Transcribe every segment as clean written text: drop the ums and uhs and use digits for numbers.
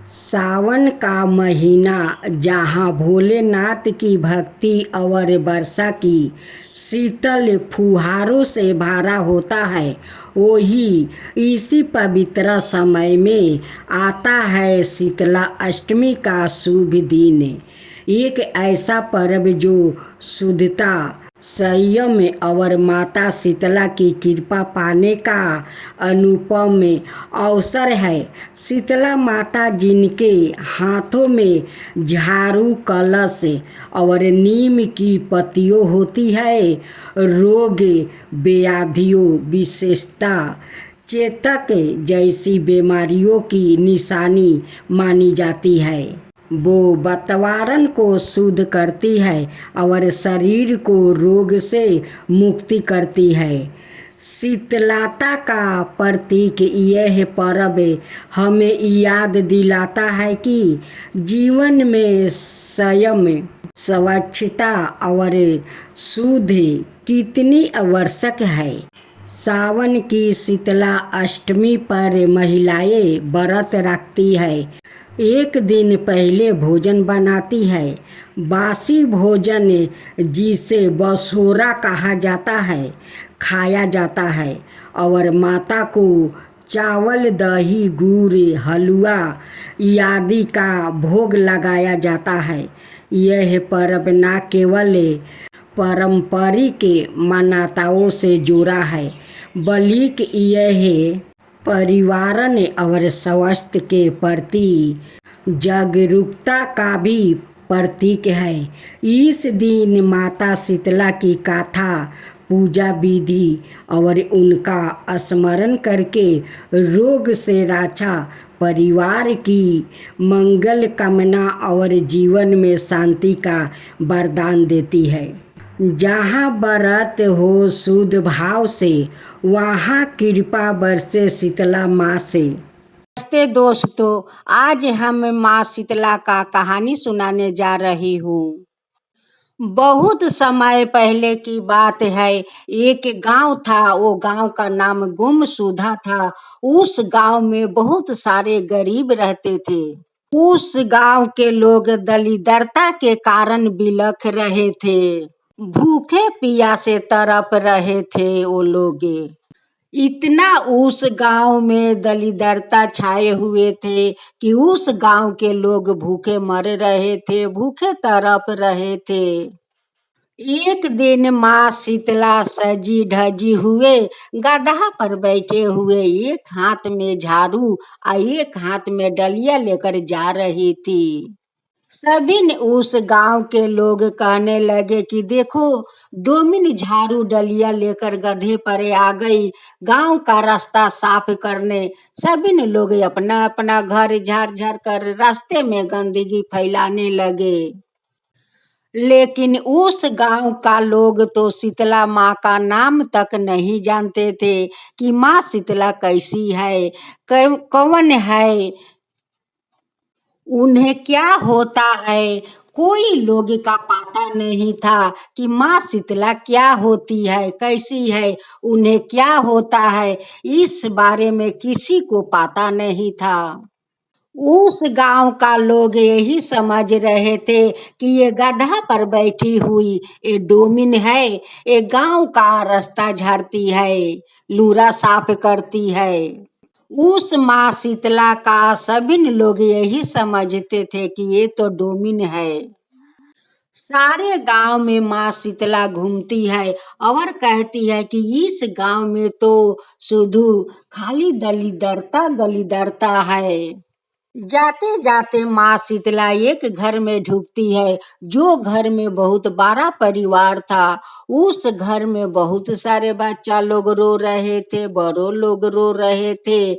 सावन का महीना जहाँ भोलेनाथ की भक्ति और वर्षा की शीतल फुहारों से भरा होता है, वही इसी पवित्र समय में आता है शीतला अष्टमी का शुभ दिन। एक ऐसा पर्व जो शुद्धता, संयम और माता शीतला की कृपा पाने का अनुपम अवसर है। शीतला माता जिनके हाथों में झाड़ू, कलश और नीम की पत्तियों होती है, रोग व्याधियों, विशेषता चेतक जैसी बीमारियों की निशानी मानी जाती है। वो वातावरण को शुद्ध करती है और शरीर को रोग से मुक्ति करती है। शीतलता का प्रतीक यह पर्व हमें याद दिलाता है कि जीवन में संयम, स्वच्छता और शुद्ध कितनी आवश्यक है। सावन की शीतला अष्टमी पर महिलाएं व्रत रखती है। एक दिन पहले भोजन बनाती है। बासी भोजन, जिसे बसोरा कहा जाता है, खाया जाता है और माता को चावल, दही, गुड़, हलवा आदि का भोग लगाया जाता है। यह पर्व न केवल पारंपरिक मान्यताओं से जुड़ा है, बल्कि यह परिवार और स्वास्थ्य के प्रति जागरूकता का भी प्रतीक है। इस दिन माता शीतला की कथा, पूजा विधि और उनका स्मरण करके रोग से रक्षा, परिवार की मंगल कामना और जीवन में शांति का वरदान देती है। जहाँ व्रत हो शुद्ध भाव से, वहाँ कृपा बरसे शीतला माँ से। नमस्ते दोस्तों, आज हम माँ शीतला का कहानी सुनाने जा रही हूँ। बहुत समय पहले की बात है। एक गांव था। वो गांव का नाम गुमसुदा था। उस गांव में बहुत सारे गरीब रहते थे। उस गांव के लोग दरिद्रता के कारण बिलख रहे थे। भूखे प्यासे तड़प रहे थे वो लोग। इतना उस गांव में दरिद्रता छाए हुए थे कि उस गांव के लोग भूखे मर रहे थे, भूखे तड़प रहे थे। एक दिन माँ शीतला सजी धजी हुए गधा पर बैठे हुए, एक हाथ में झाड़ू और एक हाथ में डलिया लेकर जा रही थी। सभी ने उस गांव के लोग कहने लगे कि देखो, डोमिन झाड़ू डलिया लेकर गधे पर आ गई गांव का रास्ता साफ करने। सभी ने लोग अपना अपना घर झाड़ झाड़ कर रास्ते में गंदगी फैलाने लगे। लेकिन उस गांव का लोग तो शीतला माँ का नाम तक नहीं जानते थे कि माँ शीतला कैसी है, कौन है, उन्हें क्या होता है। कोई लोग का पता नहीं था कि माँ शीतला क्या होती है, कैसी है, उन्हें क्या होता है। इस बारे में किसी को पता नहीं था। उस गांव का लोग यही समझ रहे थे कि ये गधा पर बैठी हुई ये डोमिन है, ये गांव का रास्ता झाड़ती है, लूरा साफ करती है। उस माँ शीतला का सभी लोग यही समझते थे कि ये तो डोमिन है। सारे गांव में माँ शीतला घूमती है और कहती है कि इस गांव में तो शुद्ध खाली दलिद्रता दलिद्रता है। जाते जाते माँ शीतला एक घर में ढुकती है, जो घर में बहुत बड़ा परिवार था। उस घर में बहुत सारे बच्चा लोग रो रहे थे, बड़ों लोग रो रहे थे।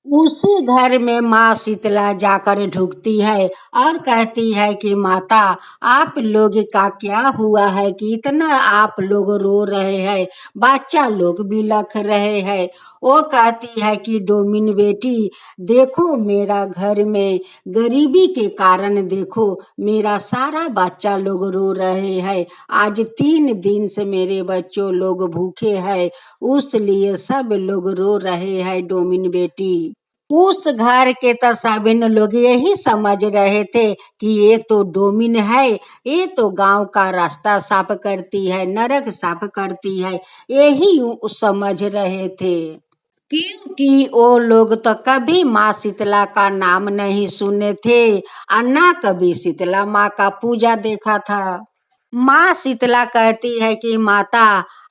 उसी घर में माँ शीतला जाकर ढुकती है और कहती है कि माता, आप लोग का क्या हुआ है कि इतना आप लोग रो रहे हैं, बच्चा लोग बिलख रहे हैं। वो कहती है कि डोमिन बेटी, देखो मेरा घर में गरीबी के कारण देखो मेरा सारा बच्चा लोग रो रहे हैं। आज 3 दिन से मेरे बच्चों लोग भूखे हैं, उस लिए सब लोग रो रहे हैं डोमिन बेटी। उस घर के तो सभी लोग यही समझ रहे थे कि ये तो डोमिन है, ये तो गांव का रास्ता साफ करती है, नरक साफ करती है, यही समझ रहे थे। क्योंकि वो लोग तो कभी माँ शीतला का नाम नहीं सुने थे और ना कभी शीतला माँ का पूजा देखा था। माँ शीतला कहती है कि माता,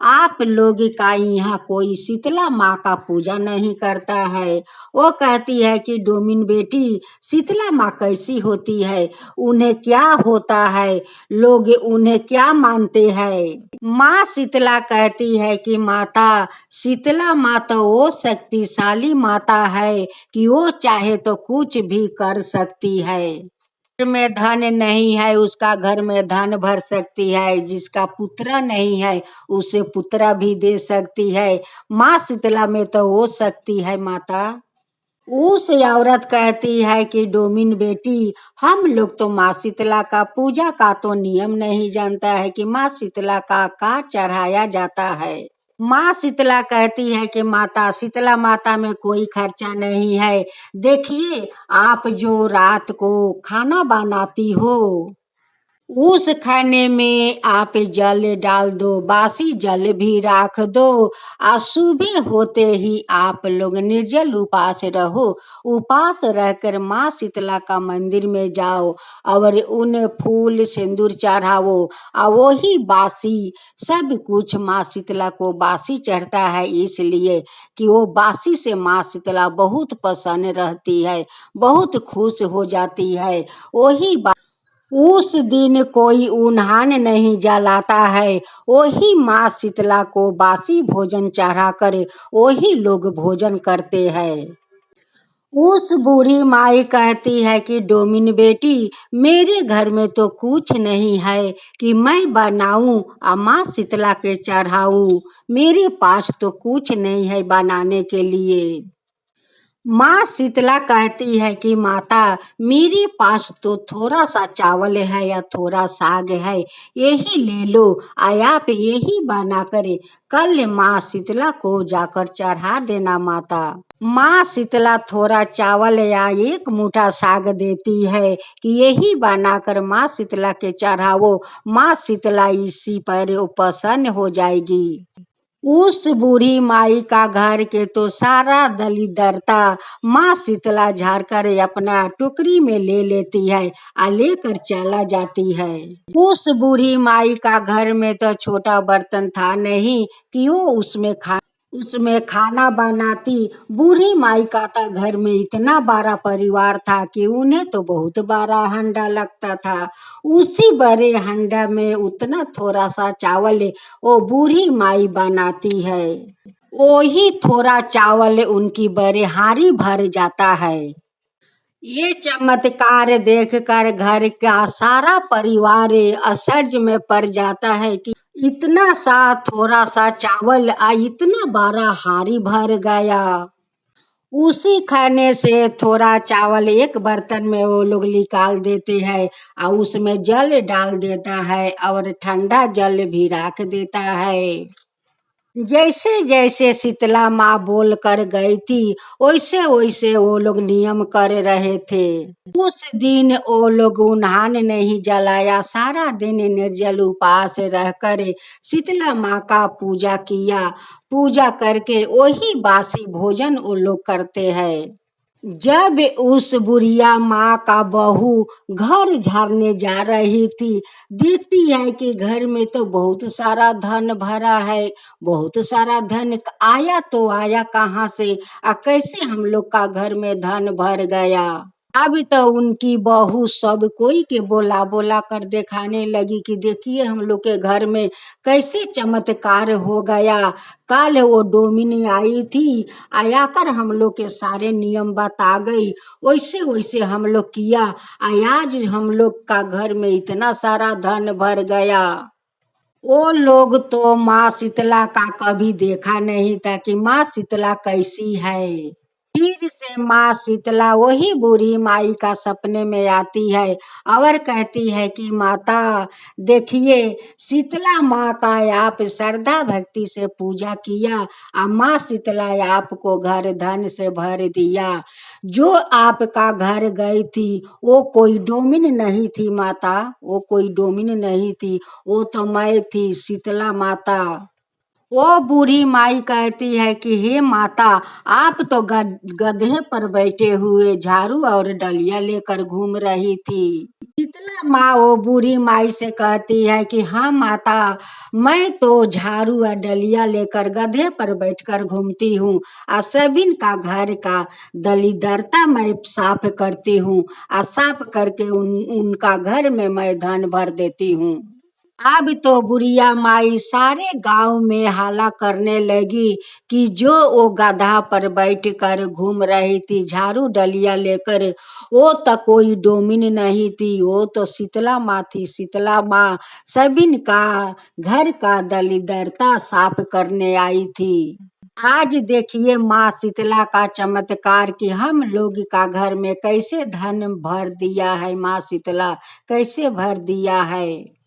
आप लोग का यहाँ कोई शीतला माँ का पूजा नहीं करता है। वो कहती है कि डोमिन बेटी, शीतला माँ कैसी होती है, उन्हें क्या होता है, लोग उन्हें क्या मानते हैं। माँ शीतला कहती है कि माता, शीतला माँ तो वो शक्तिशाली माता है कि वो चाहे तो कुछ भी कर सकती है। घर में धन नहीं है, उसका घर में धन भर सकती है, जिसका पुत्र नहीं है उसे पुत्र भी दे सकती है। माँ शीतला में तो वो शक्ति है माता। उस औरत कहती है कि डोमिन बेटी, हम लोग तो माँ शीतला का पूजा का तो नियम नहीं जानता है कि माँ शीतला का चढ़ाया जाता है। माँ शीतला कहती है कि माता, शीतला माता में कोई खर्चा नहीं है। देखिए, आप जो रात को खाना बनाती हो, उस खाने में आप जल डाल दो, बासी जल भी राख दो और सुबह होते ही आप लोग निर्जल उपास रहो। उपास रहकर माँ शीतला का मंदिर में जाओ और उन्हें फूल सिंदूर चढ़ाओ और वही बासी सब कुछ माँ शीतला को बासी चढ़ता है, इसलिए कि वो बासी से माँ शीतला बहुत प्रसन्न रहती है, बहुत खुश हो जाती है। वही उस दिन कोई उन्हान नहीं जलाता है, वही माँ शीतला को बासी भोजन चढ़ा कर वही लोग भोजन करते हैं। उस बूढ़ी माई कहती है कि डोमिन बेटी, मेरे घर में तो कुछ नहीं है कि मैं बनाऊं और माँ शीतला के चढ़ाऊं, मेरे पास तो कुछ नहीं है बनाने के लिए। माँ शीतला कहती है कि माता, मेरे पास तो थोड़ा सा चावल है या थोड़ा साग है, यही ले लो और आप यही बना करे कल माँ शीतला को जाकर चढ़ा देना माता। माँ शीतला थोड़ा चावल या एक मुट्ठा साग देती है कि यही बनाकर माँ शीतला के चढ़ाओ, माँ शीतला इसी पर प्रसन्न हो जाएगी। उस बूढ़ी माई का घर के तो सारा दलिदरता माँ शीतला झाड़ कर अपना टोकरी में ले लेती है और लेकर चला जाती है। उस बूढ़ी माई का घर में तो छोटा बर्तन था नहीं कि वो उसमें खाना बनाती। बूढ़ी माई का तो घर में इतना बड़ा परिवार था कि उन्हें तो बहुत बड़ा हंडा लगता था। उसी बड़े हंडा में उतना थोड़ा सा चावल वो बूढ़ी माई बनाती है, वही थोड़ा चावल उनकी बड़े हारी भर जाता है। ये चमत्कार देखकर घर का सारा परिवार आश्चर्य में पड़ जाता है कि इतना सा थोड़ा सा चावल इतना बड़ा हारी भर गया। उसी खाने से थोड़ा चावल एक बर्तन में वो लोग निकाल देते हैं और उसमें जल डाल देता है और ठंडा जल भी रख देता है। जैसे जैसे शीतला माँ बोल कर गई थी, वैसे वैसे वो लोग नियम कर रहे थे। उस दिन वो लोग उन्हान नहीं जलाया, सारा दिन निर्जल उपास रहकर शीतला माँ का पूजा किया। पूजा करके वही बासी भोजन वो लोग करते हैं। जब उस बुढ़िया माँ का बहू घर झाड़ने जा रही थी, देखती है कि घर में तो बहुत सारा धन भरा है, बहुत सारा धन आया तो आया कहाँ से, कैसे हम लोग का घर में धन भर गया। अब तो उनकी बहू सब कोई के बोला बोला कर दिखाने लगी कि देखिए हम लोग के घर में कैसे चमत्कार हो गया। कल वो डोमिनी आई थी, आकर हम लोग के सारे नियम बता गई, वैसे वैसे हम लोग किया, आज हम लोग का घर में इतना सारा धन भर गया। वो लोग तो माँ शीतला का कभी देखा नहीं था कि माँ शीतला कैसी है। फिर से माँ शीतला वही बूढ़ी माई का सपने में आती है और कहती है कि माता देखिए, शीतला माँ का आप श्रद्धा भक्ति से पूजा किया और माँ शीतला आपको घर धन से भर दिया। जो आपका घर गई थी वो कोई डोमिन नहीं थी माता, वो कोई डोमिन नहीं थी, वो तो मैं थी शीतला माता। वो बूढ़ी माई कहती है कि हे माता, आप तो गधे पर बैठे हुए झाड़ू और डलिया लेकर घूम रही थी। शीतला माँ वो बूढ़ी माई से कहती है कि हाँ माता, मैं तो झाड़ू और डलिया लेकर गधे पर बैठकर घूमती हूँ और सबिन का घर का दलिदरता मैं साफ करती हूँ और साफ करके उनका घर में मैं धन भर देती हूँ। अब तो बुढ़िया माई सारे गांव में हाला करने लगी कि जो वो गधा पर बैठ कर घूम रही थी झाड़ू डलिया लेकर, वो तो कोई डोमिन नहीं थी, वो तो शीतला माँ थी। शीतला माँ सबिन का घर का दलिदरता साफ करने आई थी। आज देखिए माँ शीतला का चमत्कार कि हम लोग का घर में कैसे धन भर दिया है, माँ शीतला कैसे भर दिया है।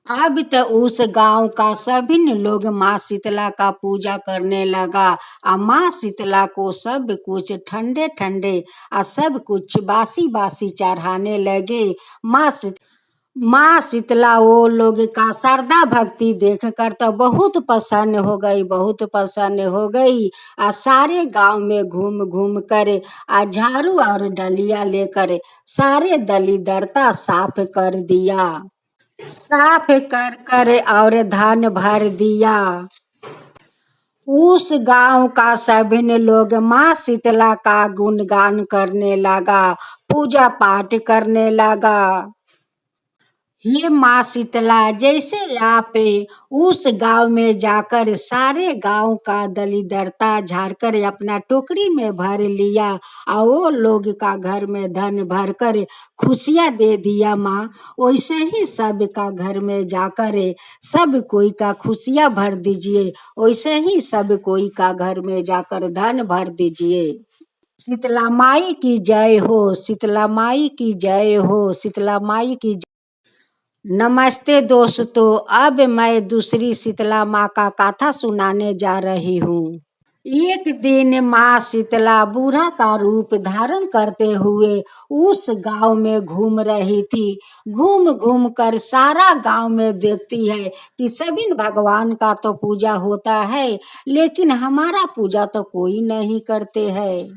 अब तो उस गांव का सभी लोग माँ शीतला का पूजा करने लगा और माँ शीतला को सब कुछ ठंडे ठंडे और सब कुछ बासी बासी चढ़ाने लगे। माँ शीतला वो लोग का श्रद्धा भक्ति देखकर तो बहुत प्रसन्न हो गई, बहुत प्रसन्न हो गई और सारे गांव में घूम घूम कर झाड़ू और डलिया लेकर सारे दलिदरता साफ कर दिया। साफ कर कर और धन भर दिया। उस गांव का सभी लोग माँ शीतला का गुणगान करने लगा, पूजा पाठ करने लगा। ये माँ शीतला जैसे आप उस गांव में जाकर सारे गांव का दलिदरता झाड़कर अपना टोकरी में भर लिया और वो लोग का घर में धन भर कर खुशियाँ दे दिया माँ, वैसे ही सब का घर में जाकर सब कोई का खुशियाँ भर दीजिए, वैसे ही सब कोई का घर में जाकर धन भर दीजिए। शीतला माई की जय हो, शीतला माई की जय हो, शीतला माई की जय। नमस्ते दोस्तों, अब मैं दूसरी शीतला माँ का कथा सुनाने जा रही हूँ। एक दिन माँ शीतला बूढ़ा का रूप धारण करते हुए उस गांव में घूम रही थी। घूम घूम कर सारा गांव में देखती है कि सभी भगवान का तो पूजा होता है, लेकिन हमारा पूजा तो कोई नहीं करते है।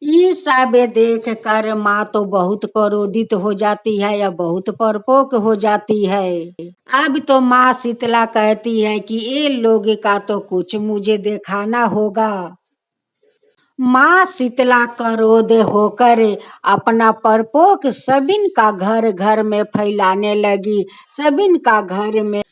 ये सब देख कर माँ तो बहुत क्रोधित हो जाती है या बहुत परपोक हो जाती है। अब तो माँ शीतला कहती है कि ये लोग का तो कुछ मुझे दिखाना होगा। माँ शीतला क्रोध होकर अपना परपोक सबिन का घर घर में फैलाने लगी, सबिन का घर में।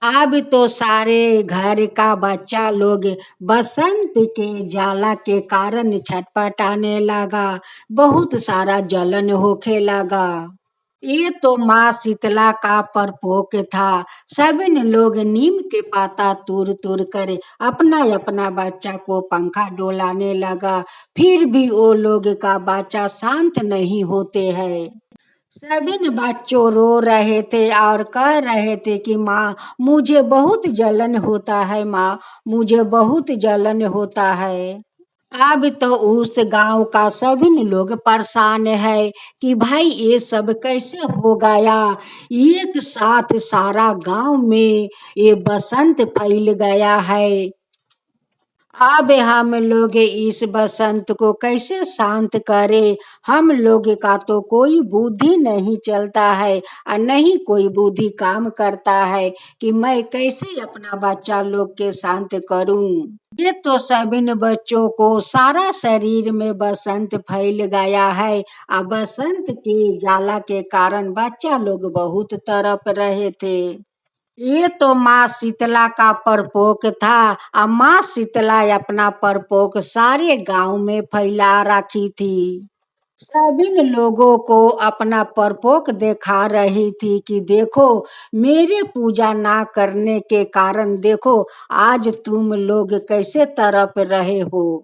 अब तो सारे घर का बच्चा लोग बसंत के जाला के कारण छटपटाने लगा, बहुत सारा जलन होखे लगा। ये तो माँ शीतला का परपोक था। सभी लोग नीम के पाता तोड़ तोड़ कर अपना अपना बच्चा को पंखा डोलाने लगा, फिर भी वो लोग का बच्चा शांत नहीं होते हैं। सभी बच्चों रो रहे थे और कह रहे थे कि माँ मुझे बहुत जलन होता है, माँ मुझे बहुत जलन होता है। अब तो उस गांव का सभी लोग परेशान है कि भाई ये सब कैसे हो गया। एक साथ सारा गांव में ये बसंत फैल गया है। अब हम लोग इस बसंत को कैसे शांत करें। हम लोग का तो कोई बुद्धि नहीं चलता है और नहीं कोई बुद्धि काम करता है कि मैं कैसे अपना बच्चा लोग के शांत करूं। ये तो सभी बच्चों को सारा शरीर में बसंत फैल गया है और बसंत के जाला के कारण बच्चा लोग बहुत तड़प रहे थे। ये तो माँ शीतला का परपोक था और माँ शीतला अपना परपोक सारे गांव में फैला रखी थी। सभी लोगों को अपना परपोक दिखा रही थी कि देखो, मेरे पूजा ना करने के कारण देखो आज तुम लोग कैसे तड़प रहे हो।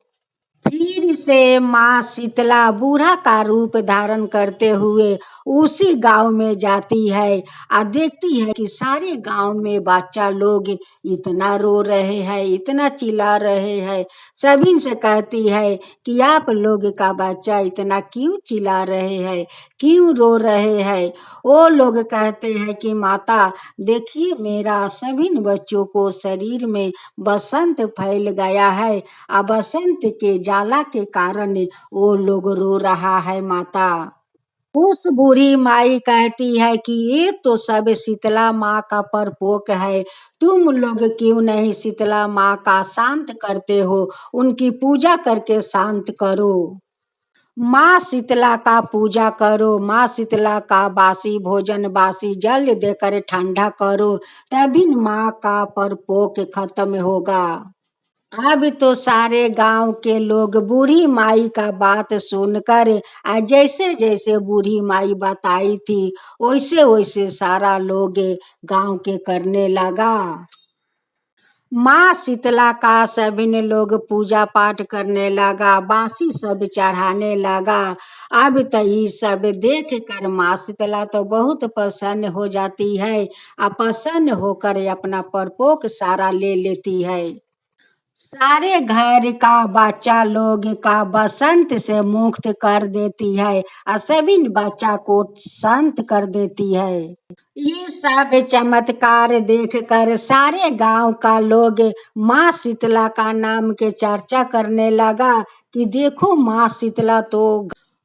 फिर वहीं से माँ शीतला बूढ़ा का रूप धारण करते हुए उसी गांव में जाती है और देखती है कि सारे गांव में बच्चा लोग इतना रो रहे हैं, इतना चिल्ला रहे हैं। सभी से कहती है कि आप लोग का बच्चा इतना क्यों चिल्ला रहे हैं, क्यों रो रहे हैं। वो लोग कहते हैं कि माता देखिए, मेरा सभी बच्चों को शरीर में बसंत फैल गया है, आ बसंत के जाला के कारण वो लोग रो रहा है माता। उस बूढ़ी माई कहती है कि ये तो सब शीतला माँ का प्रकोप है, तुम लोग क्यों नहीं शीतला माँ का शांत करते हो, उनकी पूजा करके शांत करो। माँ शीतला का पूजा करो, माँ शीतला का बासी भोजन बासी जल देकर ठंडा करो, तभी माँ का प्रकोप खत्म होगा। अब तो सारे गांव के लोग बूढ़ी माई का बात सुनकर जैसे जैसे बूढ़ी माई बताई थी वैसे वैसे सारा लोग गांव के करने लगा। माँ शीतला का सभी लोग पूजा पाठ करने लगा, बांसी सब चढ़ाने लगा। अब तो ये सब देख कर माँ शीतला तो बहुत प्रसन्न हो जाती है, प्रसन्न होकर अपना प्रकोप सारा ले लेती है। सारे घर का बच्चा लोग का बसंत से मुक्त कर देती है और सभी बच्चा को शांत कर देती है। ये सब चमत्कार देखकर सारे गांव का लोग माँ शीतला का नाम के चर्चा करने लगा कि देखो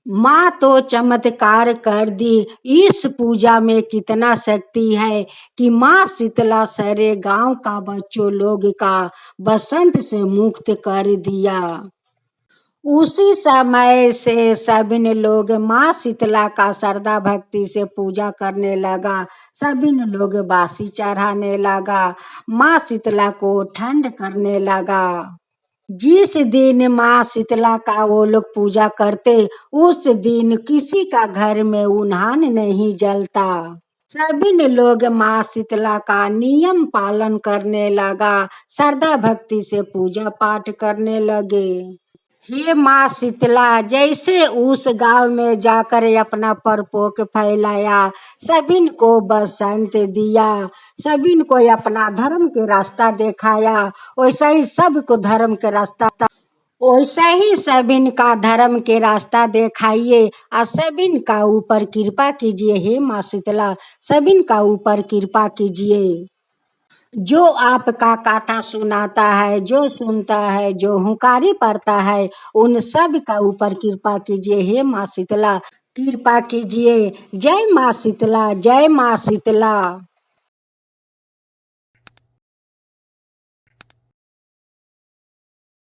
माँ तो चमत्कार कर दी। इस पूजा में कितना शक्ति है कि माँ शीतला सारे गांव का बच्चों लोग का बसंत से मुक्त कर दिया। उसी समय से सभी लोग माँ शीतला का श्रद्धा भक्ति से पूजा करने लगा, सभी लोग बासी चढ़ाने लगा, माँ शीतला को ठंड करने लगा। जिस दिन माँ शीतला का वो लोग पूजा करते उस दिन किसी का घर में उन्हान नहीं जलता। सभी लोग माँ शीतला का नियम पालन करने लगा, श्रद्धा भक्ति से पूजा पाठ करने लगे। हे माँ शीतला, जैसे उस गांव में जाकर अपना प्रकोप फैलाया, सभी को बसंत दिया, सभी को अपना धर्म के रास्ता दिखाया, वैसा ही सबको धर्म के रास्ता, वैसा ही सभी का धर्म के रास्ता दिखाइए और सभी का ऊपर कृपा कीजिए। हे माँ शीतला, सभी का ऊपर कृपा कीजिए। जो आपका कथा सुनाता है, जो सुनता है, जो हुंकारी पड़ता है, उन सब का ऊपर कृपा कीजिए। हे माँ शीतला, कृपा कीजिए। जय माँ शीतला, जय माँ शीतला।